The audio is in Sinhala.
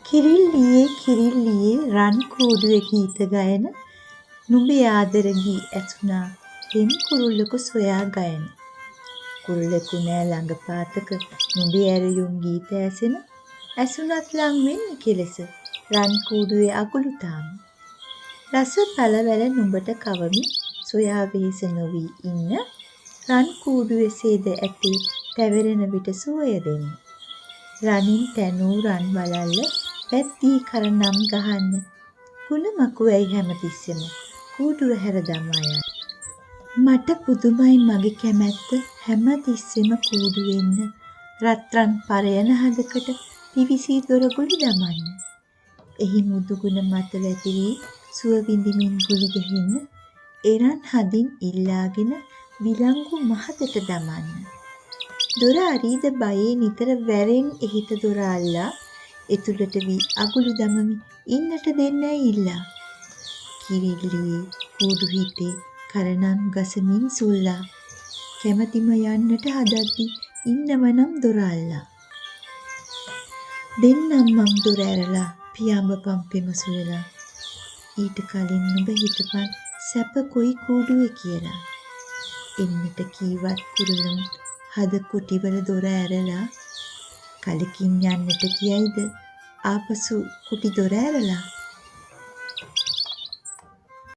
කිරිල්ලියේ රන් කූඩුවේ ගීත ගයන නුඹේ ආදර ගී ඇසුනා පෙම් කුරුල්ලකු සොයා ගයන. කුරුල්ලෙකු නෑ ළඟ පාතක නුඹේ ඇරයුම් ගීත ඇසෙන ඇසුනත් ලං වෙන්න කෙලෙස රන් කූඩුවේ අගුළු තාම. රස පළවැල නුඹට කවමින් සොයා වෙහෙස නොවී ඉන්න රන් කූඩුවේ සේද ඇති තැවරෙන විට සුවය දෙන්න. රනින් තැනූ රන් වලල්ල පැද්දී කර නම් ගහන්න කුණ මකුවැයි හැමතිස්සෙම කූඩුව හැර දමා යන්න. මට පුදුමයි මගේ කැමැත්ත හැමතිස්සෙම කූඩු වෙන්න රත්රන් පරයන හදකට පිවිසී දොරගුළු දමන්න. එහි මුදුගුණ මත වැතිරී සුව විඳිමින් ගුලි ගැහෙන්න එරන් හදින් ඉල්ලාගෙන විලංගු මහතට දමන්න. දොර අරිද බයේ නිතර වැරෙන් එහිට දොර අල්ලා එතුළට වී අගුළු දමමින් ඉන්නට දෙන්නැයි ඉල්ලා. කිරිල්ලියේ කූඩු හිතේ කරනම් ගසමින් සුල්ලා කැමැතිම යන්නට හදද්දී ඉන්නවනම් දොර අල්ලා. දෙන්නම් මං දොර ඇරලා පියාඹපන් පෙම සුවලා. ඊට කලින් නුඹ හිතපන් සැප කොයි කූඩුවේ කියලා. එන්නට කීවත් කුරුලුන් හද කුටිවල දොර ඇරලා කලකින් යන්නට කියයිද ආපසු කුටි දොර ඇරලා.